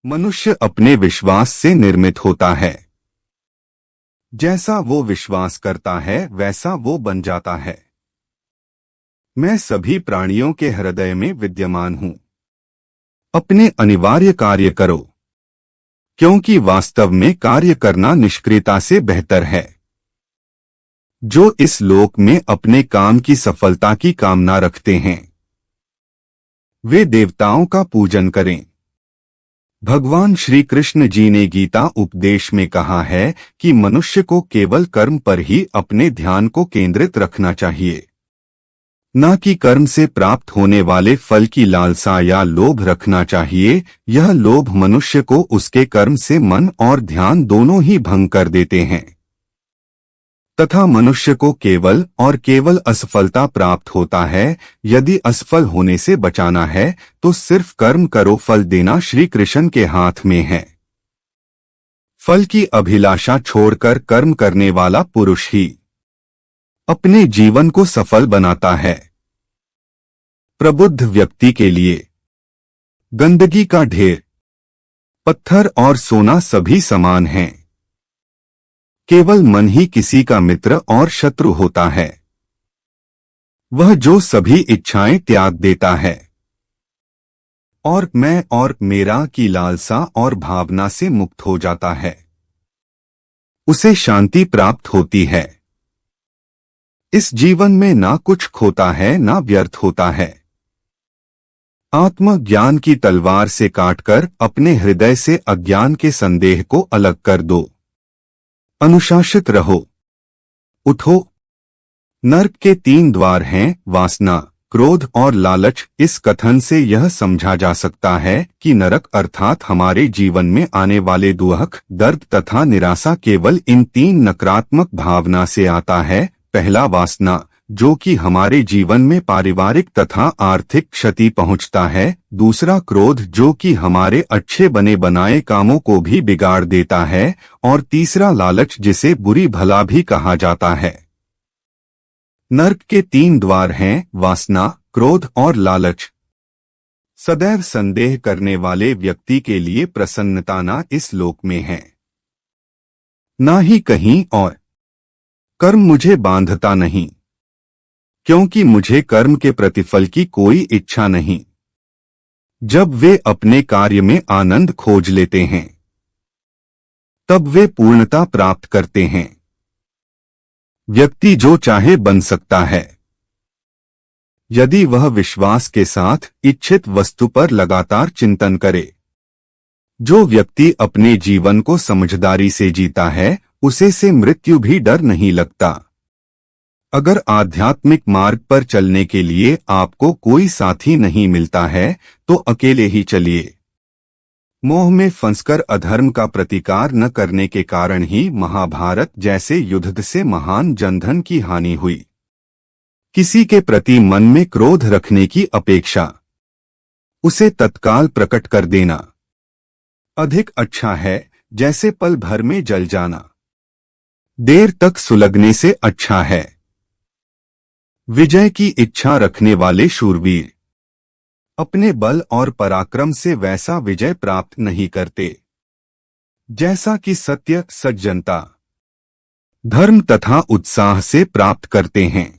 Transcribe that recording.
मनुष्य अपने विश्वास से निर्मित होता है। जैसा वो विश्वास करता है वैसा वो बन जाता है। मैं सभी प्राणियों के हृदय में विद्यमान हूं। अपने अनिवार्य कार्य करो, क्योंकि वास्तव में कार्य करना निष्क्रियता से बेहतर है। जो इस लोक में अपने काम की सफलता की कामना रखते हैं वे देवताओं का पूजन करें। भगवान श्री कृष्ण जी ने गीता उपदेश में कहा है कि मनुष्य को केवल कर्म पर ही अपने ध्यान को केंद्रित रखना चाहिए, न कि कर्म से प्राप्त होने वाले फल की लालसा या लोभ रखना चाहिए। यह लोभ मनुष्य को उसके कर्म से मन और ध्यान दोनों ही भंग कर देते हैं तथा मनुष्य को केवल और केवल असफलता प्राप्त होता है। यदि असफल होने से बचाना है तो सिर्फ कर्म करो, फल देना श्री कृष्ण के हाथ में है। फल की अभिलाषा छोड़कर कर्म करने वाला पुरुष ही अपने जीवन को सफल बनाता है। प्रबुद्ध व्यक्ति के लिए गंदगी का ढेर, पत्थर और सोना सभी समान हैं। केवल मन ही किसी का मित्र और शत्रु होता है। वह जो सभी इच्छाएं त्याग देता है और मैं और मेरा की लालसा और भावना से मुक्त हो जाता है, उसे शांति प्राप्त होती है। इस जीवन में ना कुछ खोता है ना व्यर्थ होता है। आत्मज्ञान की तलवार से काटकर अपने हृदय से अज्ञान के संदेह को अलग कर दो। अनुशासित रहो, उठो। नरक के 3 द्वार हैं, वासना, क्रोध और लालच। इस कथन से यह समझा जा सकता है कि नरक अर्थात हमारे जीवन में आने वाले दुख, दर्द तथा निराशा केवल इन 3 नकारात्मक भावना से आता है। पहला वासना, जो कि हमारे जीवन में पारिवारिक तथा आर्थिक क्षति पहुंचता है। दूसरा क्रोध, जो कि हमारे अच्छे बने बनाए कामों को भी बिगाड़ देता है। और तीसरा लालच, जिसे बुरी भला भी कहा जाता है। नरक के 3 द्वार हैं, वासना, क्रोध और लालच। सदैव संदेह करने वाले व्यक्ति के लिए प्रसन्नता न इस लोक में है, ना ही कहीं और। कर्म मुझे बांधता नहीं, क्योंकि मुझे कर्म के प्रतिफल की कोई इच्छा नहीं। जब वे अपने कार्य में आनंद खोज लेते हैं तब वे पूर्णता प्राप्त करते हैं। व्यक्ति जो चाहे बन सकता है, यदि वह विश्वास के साथ इच्छित वस्तु पर लगातार चिंतन करे। जो व्यक्ति अपने जीवन को समझदारी से जीता है उसे से मृत्यु भी डर नहीं लगता। अगर आध्यात्मिक मार्ग पर चलने के लिए आपको कोई साथी नहीं मिलता है तो अकेले ही चलिए। मोह में फंसकर अधर्म का प्रतिकार न करने के कारण ही महाभारत जैसे युद्ध से महान जनधन की हानि हुई। किसी के प्रति मन में क्रोध रखने की अपेक्षा उसे तत्काल प्रकट कर देना अधिक अच्छा है, जैसे पल भर में जल जाना देर तक सुलगने से अच्छा है। विजय की इच्छा रखने वाले शूरवीर अपने बल और पराक्रम से वैसा विजय प्राप्त नहीं करते जैसा कि सत्य, सज्जनता, धर्म तथा उत्साह से प्राप्त करते हैं।